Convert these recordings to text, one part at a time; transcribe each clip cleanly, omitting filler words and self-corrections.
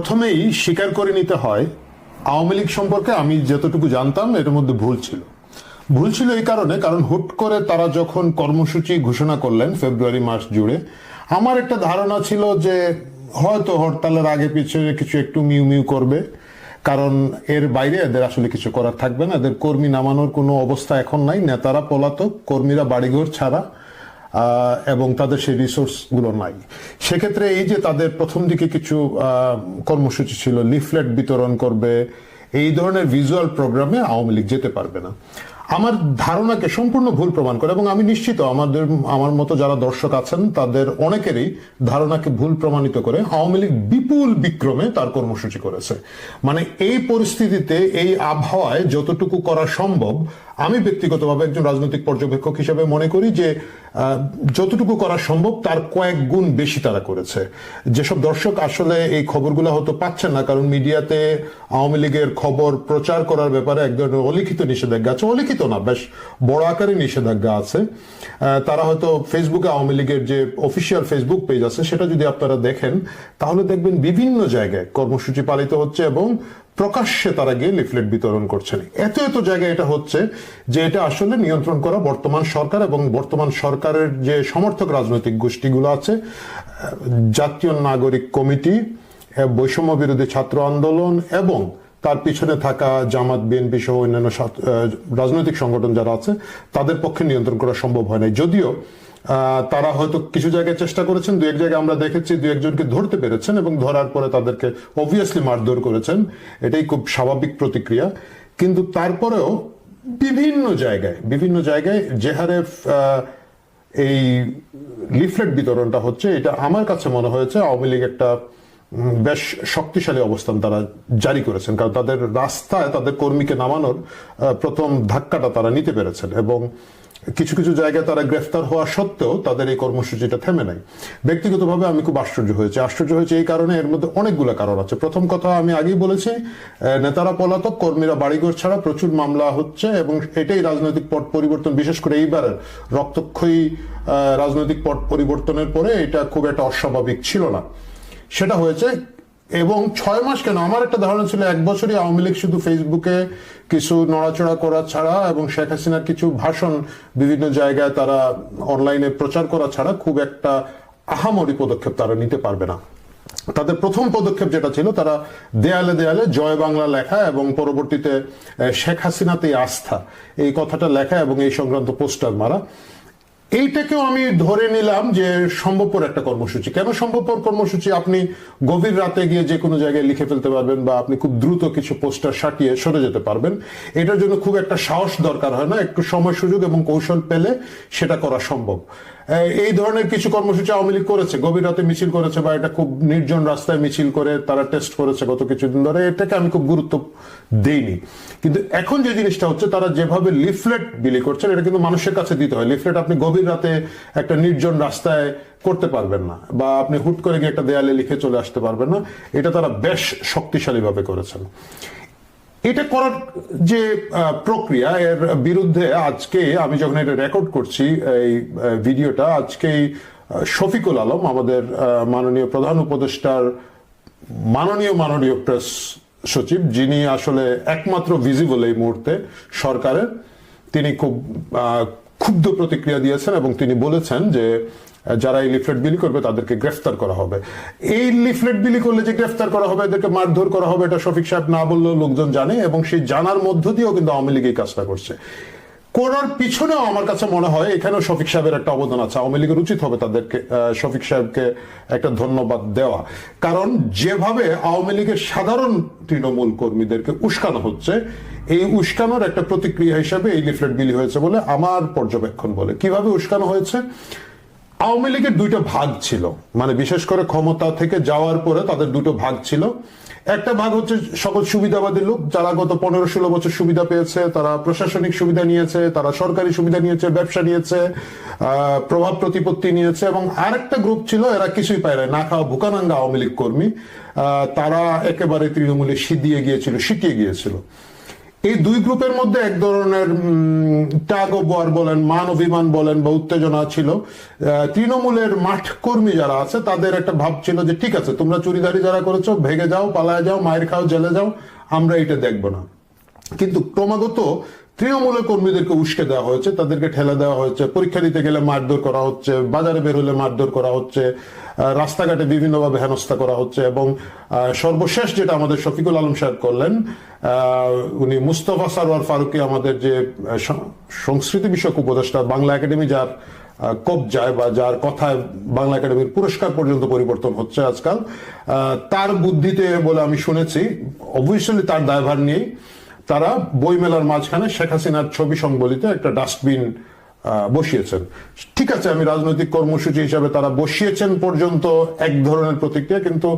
প্রথমেই স্বীকার করে নিতে হয় আওয়ামী লীগ সম্পর্কে আমি যতটুকু জানতাম এর মধ্যে ভুল ছিল এই কারণ হুট করে তারা যখন কর্মসূচি ঘোষণা করলেন ফেব্রুয়ারি মাস জুড়ে, আমার একটা ধারণা ছিল যে হয়তো হরতালের আগে পিছনে কিছু একটু মিউ মিউ করবে, কারণ এর বাইরে এদের আসলে কিছু করার থাকবে না। এদের কর্মী নামানোর কোনো অবস্থা এখন নাই, নেতারা পলাতক, কর্মীরা বাড়িঘর ছাড়া, এবং তাদের সেই রিসোর্স গুলো নাই। সেক্ষেত্রে এই যে তাদের প্রথম দিকে কিছু কর্মসূচি ছিল, লিফলেট বিতরণ করবে, এই ধরনের ভিজুয়াল প্রোগ্রামে আওয়ামী লীগ যেতে পারবে না, আমার ধারণাকে সম্পূর্ণ ভুল প্রমাণ করে। এবং আমি নিশ্চিত আমার মতো যারা দর্শক আছেন তাদের অনেকেরই ধারণাকে ভুল প্রমাণিত করে আওয়ামী লীগ বিপুল বিক্রমে তার কর্মসূচি করেছে। মানে এই পরিস্থিতিতে এই আবহাওয়ায় যতটুকু করা সম্ভব, আমি ব্যক্তিগতভাবে একজন রাজনৈতিক পর্যবেক্ষক হিসেবে মনে করি যে যতটুকু করা সম্ভব তার কয়েক গুণ বেশি তারা করেছে। যেসব দর্শক আসলে এই খবরগুলো হয়তো পাচ্ছেন না, কারণ মিডিয়াতে আওয়ামী লীগের খবর প্রচার করার ব্যাপারে এক ধরনের অলিখিত নিষেধাজ্ঞা আছে, অলিখিত না, বেশ বড় আকারে নিষেধাজ্ঞা আছে। তারা হয়তো ফেসবুকে আওয়ামী লীগের যে অফিসিয়াল ফেসবুক পেজ আছে সেটা যদি আপনারা দেখেন তাহলে দেখবেন বিভিন্ন জায়গায় কর্মসূচি পালিত হচ্ছে এবং প্রকাশ্যে তারা গিয়ে লিফলেট বিতরণ করছেন। এত জায়গায় এটা হচ্ছে যে এটা আসলে নিয়ন্ত্রণ করা বর্তমান সরকার এবং বর্তমান সরকারের যে সমর্থক রাজনৈতিক গোষ্ঠীগুলো আছে, জাতীয় নাগরিক কমিটি, বৈষম্য বিরোধী ছাত্র আন্দোলন এবং তার পিছনে থাকা জামাত, বিএনপি সহ অন্যান্য রাজনৈতিক সংগঠন যারা আছে, তাদের পক্ষে নিয়ন্ত্রণ করা সম্ভব হয় নাই। যদিও তারা হয়তো কিছু জায়গায় চেষ্টা করেছেন, দু এক জায়গায় আমরা দেখেছি দু একজনকে ধরতে পেরেছেন এবং ধরার পরে তাদেরকে অবভিয়াসলি মারধর করেছেন, এটাই খুব স্বাভাবিক প্রতিক্রিয়া। কিন্তু তারপরেও বিভিন্ন জায়গায় যে হারে এই লিফলেট বিতরণটা হচ্ছে, এটা আমার কাছে মনে হয়েছে আওয়ামী লীগ একটা বেশ শক্তিশালী অবস্থান তারা জারি করেছেন, কারণ তাদের রাস্তায় তাদের কর্মীকে নামানোর প্রথম ধাক্কাটা তারা নিতে পেরেছেন এবং কিছু জায়গায় তারা গ্রেফতার হওয়া সত্ত্বেও তাদের এই কর্মসূচিটা থেমে নাই। ব্যক্তিগতভাবে আমি খুব আশ্চর্য হয়েছে এই কারণে, এর মধ্যে অনেকগুলো কারণ আছে। প্রথম কথা আমি আগেই বলেছি, নেতারা পলাতক, কর্মীরা বাড়িঘর ছাড়া, প্রচুর মামলা হচ্ছে এবং এটাই রাজনৈতিক পট পরিবর্তন, বিশেষ করে এইবারের রক্তক্ষয়ী রাজনৈতিক পট পরিবর্তনের পরে এটা খুব একটা অস্বাভাবিক ছিল না, সেটা হয়েছে। এবং 6 মাস কেন, আমার একটা ধারণা ছিল 1 বছরই আওয়ামী লীগ শুধু ফেসবুকে কিছু নড়াচড়া করা ছাড়া এবং শেখ হাসিনার কিছু ভাষণ বিভিন্ন জায়গায় তারা অনলাইনে প্রচার করা ছাড়া খুব একটা আহামরি পদক্ষেপ তারা নিতে পারবে না। তাদের প্রথম পদক্ষেপ যেটা ছিল, তারা দেয়ালে জয় বাংলা লেখা এবং পরবর্তীতে শেখ হাসিনাতেই আস্থা এই কথাটা লেখা এবং এই সংক্রান্ত পোস্টার মারা। এইটাকেও আমি ধরে নিলাম যে সম্ভবপর একটা কর্মসূচি। কেন সম্ভবপর কর্মসূচি? আপনি গভীর রাতে গিয়ে যে কোনো জায়গায় লিখে ফেলতে পারবেন বা আপনি খুব দ্রুত কিছু পোস্টার সাটিয়ে সরে যেতে পারবেন। এটার জন্য খুব একটা সাহস দরকার হয় না, একটু সময় সুযোগ এবং কৌশল পেলে সেটা করা সম্ভব। এই ধরনের কিছু কর্মসূচি আওয়ামী লীগ করেছে, গভীর রাতে মিছিল করেছে বা এটা খুব নির্জন রাস্তায় মিছিল করে তারা টেস্ট করেছে গত কিছুদিন ধরে, এটাকে আমি খুব গুরুত্ব দেইনি। কিন্তু এখন যে জিনিসটা হচ্ছে, তারা যেভাবে লিফলেট বিলি করছেন, এটা কিন্তু মানুষের কাছে দিতে হয়। লিফলেট আপনি গভীর রাতে একটা নির্জন রাস্তায় করতে পারবেন না বা আপনি হুট করে গিয়ে একটা দেয়ালে লিখে চলে আসতে পারবেন না, এটা তারা বেশ শক্তিশালী ভাবে করেছেন। এটা করার যে প্রক্রিয়া, এর বিরুদ্ধে আজকে আমি যখন এটা রেকর্ড করছি এই ভিডিওটা, আজকেই শফিকুল আলম, আমাদের মাননীয় প্রধান উপদেষ্টার মাননীয় প্রেস সচিব, যিনি আসলে একমাত্র ভিজিবল এই মুহূর্তে সরকারের, তিনি খুব ক্ষুব্ধ প্রতিক্রিয়া দিয়েছেন এবং তিনি বলেছেন যে যারা এই লিফলেট বিলি করবে তাদেরকে গ্রেফতার করা হবে। এই লিফলেট বিলি করলে যে গ্রেফতার করা হবে, এদেরকে মারধর করা হবে, এটা শফিক সাহেব না বললেও লোকজন জানে এবং সেই জানার মধ্য দিয়েও কিন্তু আওয়ামী লীগ এই কাজটা করছে। করার পিছনেও আমার কাছে মনে হয় এখানেও শফিক সাহেবের একটা অবদান আছে। আওয়ামী লীগের উচিত হবে তাদেরকে, শফিক সাহেবকে একটা ধন্যবাদ দেওয়া, কারণ যেভাবে আওয়ামী লীগের সাধারণ তৃণমূল কর্মীদেরকে উস্কানো হচ্ছে, এই উস্কানোর একটা প্রতিক্রিয়া হিসাবে এই লিফলেট বিলি হয়েছে বলে আমার পর্যবেক্ষণ বলে। কিভাবে উস্কানো হয়েছে? আওয়ামী লীগের 2টা ভাগ ছিল, মানে বিশেষ করে ক্ষমতা থেকে যাওয়ার পরে তাদের 2টো ভাগ ছিল। একটা ভাগ হচ্ছে সকল সুবিধাবাদী লোক, যারা গত 15-16 বছর সুবিধা পেয়েছে, তারা প্রশাসনিক সুবিধা নিয়েছে, তারা সরকারি সুবিধা নিয়েছে, ব্যবসা নিয়েছে, প্রভাব প্রতিপত্তি নিয়েছে। এবং আরেকটা গ্রুপ ছিল, এরা কিছুই পায় না খাওয়া ভুকানাঙ্গা আওয়ামী লীগ কর্মী, তারা একেবারে তৃণমূলে সিটিয়ে গিয়েছিল। এই দুই গ্রুপের মধ্যে এক ধরনের টাগ অফ ওয়ার বলেন, মান অভিমান বলেন বা উত্তেজনা ছিল। তৃণমূলের মাঠ কর্মী যারা আছে তাদের একটা ভাব ছিল যে ঠিক আছে, তোমরা চুরিদারি যারা করেছো ভেগে যাও, পালায় যাও, মায়ের খাও, জেলে যাও, আমরা এটা দেখবো না। কিন্তু ক্রমাগত তৃণমূলের কর্মীদেরকে উস্কে দেওয়া হয়েছে, তাদেরকে ঠেলে দেওয়া হয়েছে, পরীক্ষা দিতে গেলে মারধর করা হচ্ছে, বাজারে বের হলে মারধর করা হচ্ছে, রাস্তাঘাটে বিভিন্নভাবে হেনস্থা করা হচ্ছে। এবং সর্বশেষ যেটা আমাদের শফিকুল আলম সাহেব করলেন, উনি মুস্তফা সারোয়ার ফারুকী, আমাদের যে সংস্কৃতি বিষয়ক উপদেষ্টা, বাংলা একাডেমি যার কবজায় বা যার কথায় বাংলা একাডেমির পুরস্কার পর্যন্ত পরিবর্তন হচ্ছে আজকাল, তার বুদ্ধিতে বলে আমি শুনেছি, অবশ্যই তার দায়ভার নিয়েই তারা বইমেলার মাঝখানে শেখ হাসিনার ছবি সংবলিত একটা ডাস্টবিন বসিয়েছেন। ঠিক আছে, আমি রাজনৈতিক কর্মসূচি হিসাবে তারা বসিয়েছেন পর্যন্ত এক ধরনের প্রতিক্রিয়া, কিন্তু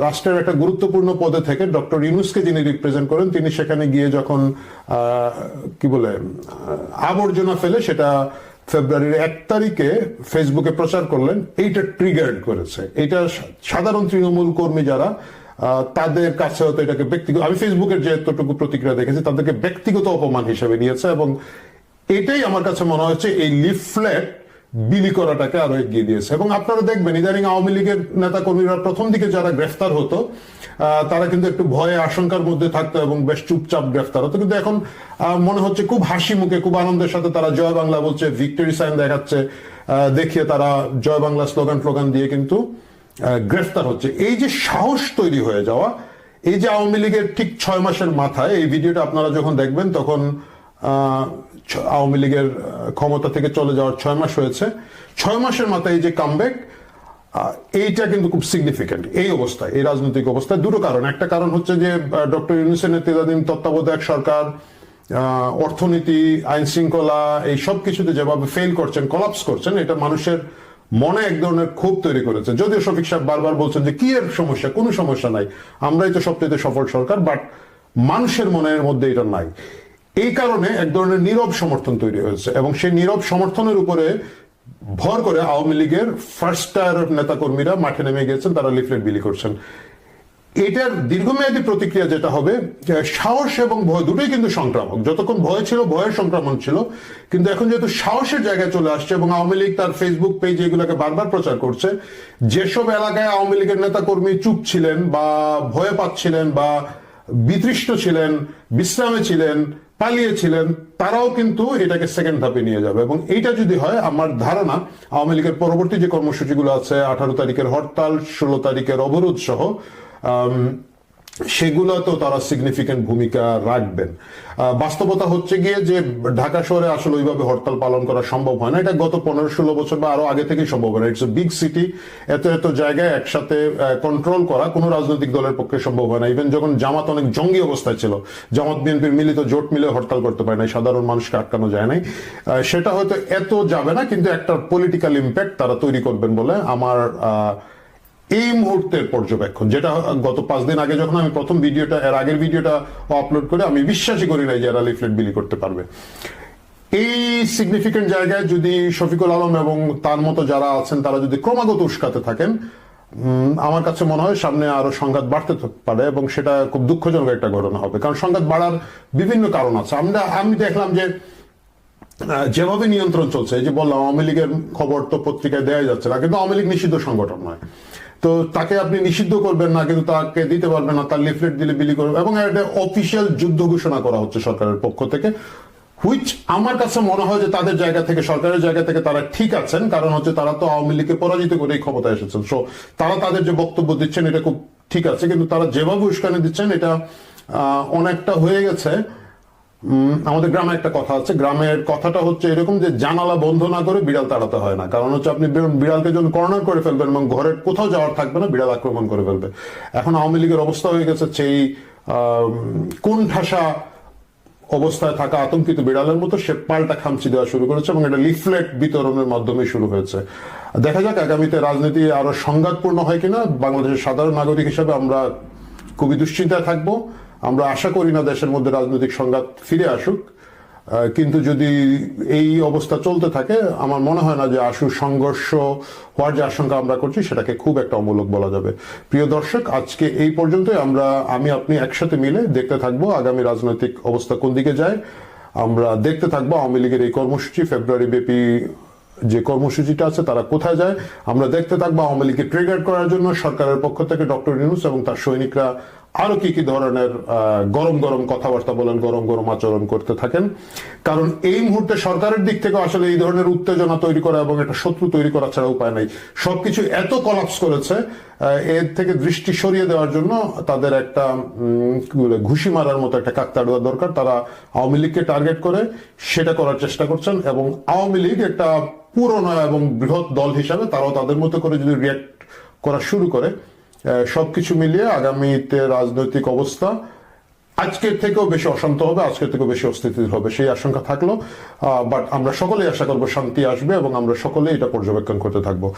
রাষ্ট্রের একটা গুরুত্বপূর্ণ পদে থেকে ডক্টর ইউনূসকে যিনি রিপ্রেজেন্ট করেন, তিনি সেখানে গিয়ে যখন কি বলে আবর্জনা ফেলে সেটা ফেব্রুয়ারির 1 তারিখে ফেসবুকে প্রচার করলেন, এইটা ট্রিগার্ড করেছে। এটা সাধারণ তৃণমূল কর্মী যারা, তাদের কাছে হয়তো এটাকে ব্যক্তিগত, আমি ফেসবুকের যে এতটুকু প্রতিক্রিয়া দেখেছি, তাদেরকে ব্যক্তিগত অপমান হিসেবে নিয়েছে। এবং এটাই আমার কাছে মনে হচ্ছে এই লিফলেট বিলি করাটাকে আরো এগিয়ে দিয়েছে। এবং আপনারা দেখবেন ইদানিং আওয়ামী লীগের নেতা কর্মীরা প্রথম দিকে যারা গ্রেফতার হতো, তারা কিন্তু একটু ভয়ে আশঙ্কার মধ্যে থাকতো এবং বেশ চুপচাপ গ্রেফতার হতো, কিন্তু এখন মনে হচ্ছে খুব হাসি মুখে, খুব আনন্দের সাথে তারা জয় বাংলা বলছে, ভিক্টরি সাইন দেখাচ্ছে, দেখিয়ে তারা জয় বাংলা স্লোগান দিয়ে কিন্তু গ্রেফতার হচ্ছে। এই যে সাহস তৈরি হয়ে যাওয়া, এই যে আওয়ামী লীগের ঠিক 6 মাসের মাথায়, এই ভিডিওটা আপনারা যখন দেখবেন তখন আওয়ামী লীগের ক্ষমতা থেকে চলে যাওয়ার 6 মাস হয়েছে। 6 মাসের মাথায় এই যে কামব্যাক, এইটা কিন্তু খুব সিগনিফিকেন্ট। এই অবস্থায়, এই রাজনৈতিক অবস্থায় দুটো কারণ। একটা কারণ হচ্ছে যে ডক্টর ইউনূসের নেতৃত্বাধীন তত্ত্বাবধায়ক সরকার অর্থনীতি, আইন শৃঙ্খলা, এই সব কিছুতে যেভাবে ফেল করছেন, কলাপস করছেন, এটা মানুষের মনে এক ধরনের ক্ষোভ তৈরি করেছে। যদিও শফিক সাহেব বারবার বলছেন যে কি এর সমস্যা, কোনো সমস্যা নাই, আমরাই তো সবচেয়ে সফল সরকার, বাট মানুষের মনের মধ্যে এটা নাই। এই কারণে এক ধরনের নীরব সমর্থন তৈরি হয়েছে, এবং সেই নীরব সমর্থনের উপরে ভর করে আওয়ামী লীগের ফার্স্ট টায়ার নেতা কর্মীরা মাঠে নেমে গেছেন, তারা লিফলেট বিলি করছেন। এটার দীর্ঘমেয়াদী প্রতিক্রিয়া যেটা হবে, সাহস এবং ভয় দুটোই কিন্তু সংক্রামক। যতক্ষণ ভয় ছিল, ভয়ের সংক্রমণ ছিল, কিন্তু এখন যেহেতু সাহসের জায়গায় চলে আসছে এবং আওয়ামী লীগ তার ফেসবুক পেজ এগুলোকে বারবার প্রচার করছে, যেসব এলাকায় আওয়ামী লীগের নেতা কর্মী চুপ ছিলেন বা ভয়ে পাচ্ছিলেন বা বিতৃষ্ট ছিলেন, বিশ্রামে ছিলেন, পালিয়েছিলেন, তারাও কিন্তু এটাকে সেকেন্ড ধাপে নিয়ে যাবে। এবং এইটা যদি হয়, আমার ধারণা আওয়ামী লীগের পরবর্তী যে কর্মসূচিগুলো আছে, 18 তারিখের হরতাল, 16 তারিখের অবরোধ সহ, সেগুলোতেও তারা সিগনিফিকেন্ট ভূমিকা রাখবেন। বাস্তবতা হচ্ছে গিয়ে যে ঢাকা শহরে আসলে ওইভাবে হরতাল পালন করা সম্ভব হয় না। এটা গত 15-16 বছর বা আরো আগে থেকেই সম্ভব হয় না। ইটস এ বিগ সিটি, এত জায়গায় একসাথে কন্ট্রোল করা কোনো রাজনৈতিক দলের পক্ষে সম্ভব হয় না। ইভেন যখন জামাত অনেক জঙ্গি অবস্থায় ছিল, জামাত বিএনপির মিলিত জোট মিলে হরতাল করতে পারে নাই, সাধারণ মানুষকে আটকানো যায় নাই। সেটা হয়তো এত যাবে না, কিন্তু একটা পলিটিক্যাল ইম্প্যাক্ট তারা তৈরি করবেন বলে আমার এই মুহূর্তের পর্যবেক্ষণ। যেটা গত 5 দিন আগে যখন আমি প্রথম ভিডিওটা, এর আগের ভিডিওটা আপলোড করে, আমি বিশ্বাসই করি নাই যে এরা লিফলেট বিলি করতে পারবে। এই সিগনিফিকেন্ট জায়গায় যদি শফিকুল আলম এবং তার মতো যারা আছেন তারা যদি ক্রমাগত উস্কাতে থাকেন, আমার কাছে মনে হয় সামনে আরো সংঘাত বাড়তে পারে, এবং সেটা খুব দুঃখজনক একটা ঘটনা হবে। কারণ সংঘাত বাড়ার বিভিন্ন কারণ আছে। আমি দেখলাম যে যেভাবে নিয়ন্ত্রণ চলছে, এই যে বললাম আওয়ামী লীগের খবর তো পত্রিকায় দেওয়া যাচ্ছে না, কিন্তু আওয়ামী লীগ নিষিদ্ধ সংগঠন নয়, তো তাকে আপনি নিষিদ্ধ করবেন না, কিন্তু তাকে দিতে পারবেন না, তার লিফলেট দিলে বিলি করবেন, এবং একটা অফিসিয়াল যুদ্ধ ঘোষণা করা হচ্ছে সরকারের পক্ষ থেকে, হুইচ আমার কাছে মনে হয় যে তাদের জায়গা থেকে, সরকারের জায়গা থেকে তারা ঠিক আছেন। কারণ হচ্ছে তারা তো আওয়ামী লীগকে পরাজিত করে এই ক্ষমতায় এসেছেন, সো তারা তাদের যে বক্তব্য দিচ্ছেন এটা খুব ঠিক আছে, কিন্তু তারা যেভাবে উস্কানি দিচ্ছেন এটা অনেকটা হয়ে গেছে। আমাদের গ্রামে একটা কথা আছে, গ্রামের কথাটা হচ্ছে এরকম যে জানালা বন্ধ না করে বিড়াল তাড়াতে হয় না। কারণ হচ্ছে আপনি বিড়ালকে যখন কর্নার করে ফেলবেন এবং ঘরের কোথাও যাওয়ার থাকবে না, বিড়াল আক্রমণ করে ফেলবে। এখন আওয়ামী লীগের অবস্থা হয়ে গেছে সেই কোন ঠাসা অবস্থায় থাকা আতঙ্কিত বিড়ালের মতো, সে পাল্টা খামচি দেওয়া শুরু করেছে, এবং এটা লিফলেট বিতরণের মাধ্যমে শুরু হয়েছে। দেখা যাক আগামীতে রাজনীতি আরো সংঘাতপূর্ণ হয় কিনা। বাংলাদেশের সাধারণ নাগরিক হিসেবে আমরা খুবই দুশ্চিন্তায় থাকবো। আমরা আশা করি না দেশের মধ্যে রাজনৈতিক সংঘাত ফিরে আসুক। কিন্তু যদি এই অবস্থা চলতে থাকে আমার মনে হয় না যে আশু সংঘর্ষ হওয়ার যে আশঙ্কা আমরা করছি সেটাকে খুব একটা অমূলক বলা যাবে। প্রিয় দর্শক, আজকে এই পর্যন্তই। আমি আপনি একসাথে মিলে দেখতে থাকবো আগামী রাজনৈতিক অবস্থা কোন দিকে যায়। আমরা দেখতে থাকবো আওয়ামী লীগের এই কর্মসূচি, ফেব্রুয়ারি ব্যাপী যে কর্মসূচিটা আছে তারা কোথায় যায়। আমরা দেখতে থাকবো আওয়ামী লীগকে ট্রিগার করার জন্য সরকারের পক্ষ থেকে ডক্টর ইউনূস এবং তার সৈনিকরা আরো কি কি ধরনের গরম গরম কথাবার্তা বলেন, গরম গরম আচরণ করতে থাকেন। কারণ এই মুহূর্তে সরকারের দিক থেকে আসলে এই ধরনের উত্তেজনা তৈরি করা এবং একটা শত্রু তৈরি করা ছাড়া উপায় নাই। সবকিছু এত কলাপস করেছে, এর থেকে দৃষ্টি সরিয়ে দেওয়ার জন্য তাদের একটা ঘুষি মারার মতো একটা কাকতাড়ুয়া দরকার। তারা আওয়ামী লীগকে টার্গেট করে সেটা করার চেষ্টা করছেন এবং আওয়ামী লীগ একটা পুরনো এবং বৃহৎ দল হিসাবে তারাও তাদের মতো করে যদি রিয়াক্ট করা শুরু করে, সবকিছু মিলিয়ে আগামীতে রাজনৈতিক অবস্থা আজকের থেকেও বেশি অশান্ত হবে, আজকের থেকেও বেশি অস্থিতিশীল হবে, সেই আশঙ্কা থাকলো। বাট আমরা সকলেই আশা করবো শান্তি আসবে এবং আমরা সকলেই এটা পর্যবেক্ষণ করতে থাকবো।